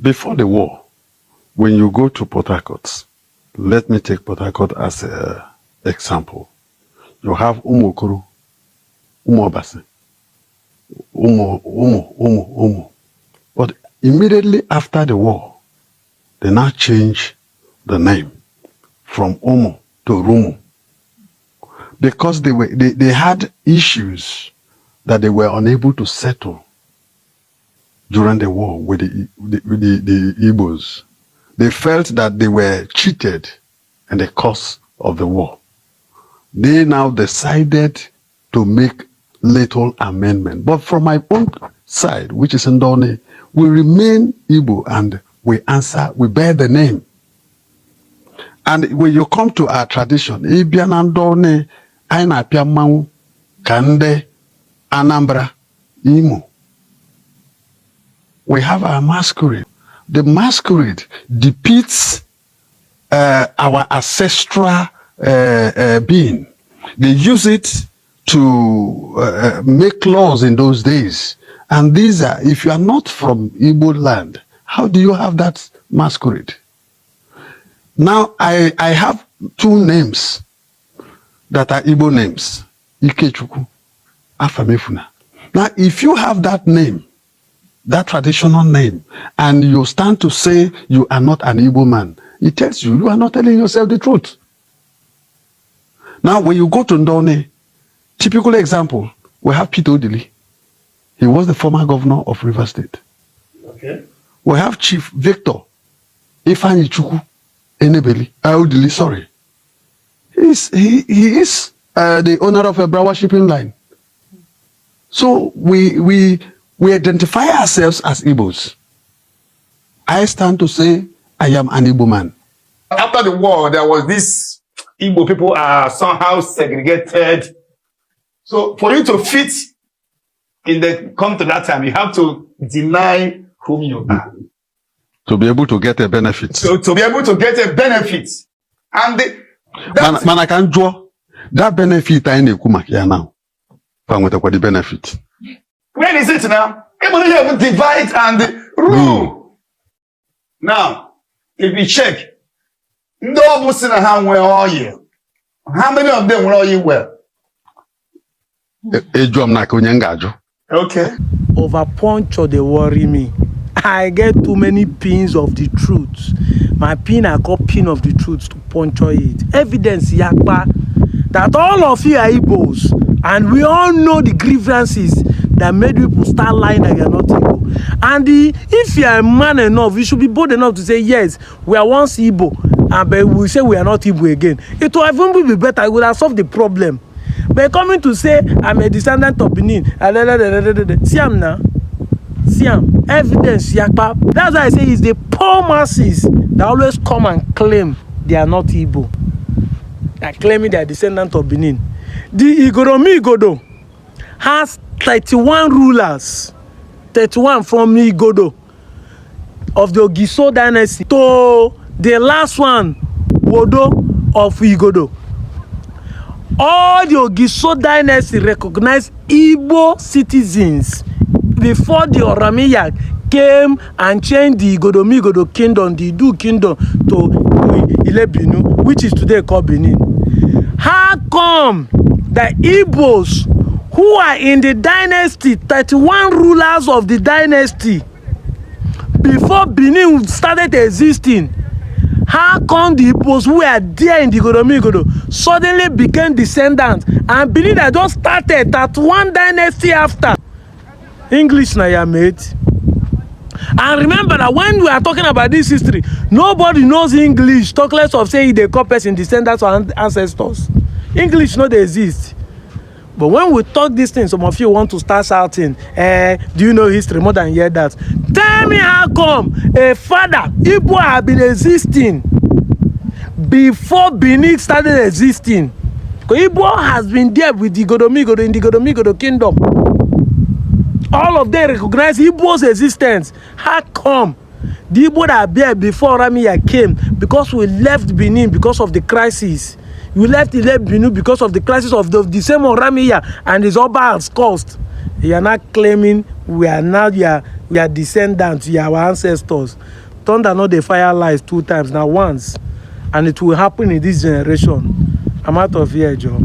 Before the war, when you go to Port Harcourt, let me take Port Harcourt as an example. You have Umokuru, Umobase, Umo. But immediately after the war, they now change the name from Omo to Rumu, because they had issues that they were unable to settle during the war with the Igbos. They felt that they were cheated in the course of the war. They now decided to make little amendment. But from my own side, which is Ndone, we remain Igbo and we bear the name. And when you come to our tradition, Ibiana Ndone, Aina Piamau, Kande, Anambra, Imo. We have our masquerade. The masquerade depicts our ancestral being. They use it to make laws in those days. And these are, if you are not from Igbo land, how do you have that masquerade? Now, I have two names that are Igbo names. Ikechukwu, Afamefuna. Now, if you have that name, that traditional name, and you stand to say you are not an Igbo man, it tells you are not telling yourself the truth. Now, when you go to Ndone, typical example, we have Peter Odili. He was the former governor of Rivers State. Okay. We have Chief Victor Ifeanyi Chukwu Enebeli, Odili, sorry. He is the owner of a Brawa shipping line. So we identify ourselves as Igbos. I stand to say I am an Igbo man. After the war, there was this Igbo people are somehow segregated. So for you to fit come to that time, you have to deny whom you are. To be able to get a benefit. So to be able to get a benefit. And man, I can draw that benefit I need to now. The benefit. Where is it now? Even you have divide and rule. Now, if you check, no person where are you? How many of them were you well? Okay. Over puncture they worry me. I get too many pins of the truth. My pin I call pin of the truth to puncture it. Evidence yakba that all of you are Igbos, and we all know the grievances that made people start lying that you are not Igbo. And if you are a man enough, you should be bold enough to say yes, we are once Igbo, but we say we are not Igbo again. It would even be better. It would have solved the problem. But coming to say I'm a descendant of Benin, see am now. See am, evidence yakpa. That's why I say it's the poor masses that always come and claim they are not Igbo. They are claiming they are descendant of Benin. The Igoromi Igodo has 31 rulers, 31 from Igodo of the Ogiso dynasty to the last one, Wodo of Igodo. All the Ogiso dynasty recognize Igbo citizens before the Oramiya came and changed the Igodo kingdom, the Idu kingdom, to Ilebinu, which is today called Benin. How come the Igbos who are in the dynasty, 31 rulers of the dynasty, before Benin started existing, how come the Igbos who were there in the Igodo suddenly became descendants, and Benin that just started that one dynasty after? English na ya mate. And remember that when we are talking about this history, nobody knows English, talk less of saying they call person descendants or ancestors. English no they exist. But when we talk these things, some of you want to start shouting, do you know history more than hear that? Tell me how come a father, Igbo have been existing before Benin started existing? Because Igbo has been there with the Godomigodo in the Godomigodo kingdom. All of them recognize Igbo's existence. How come the Igbo that are there before Oramiya came? Because we left Benin because of the crisis. We left Benin because of the crisis of the same Oramiya and his Oba has caused. You are not claiming we are now here. We are descendants, we are our ancestors. Thunder not dey fire lies 2 times, now once. And it will happen in this generation. I'm out of here, Joe.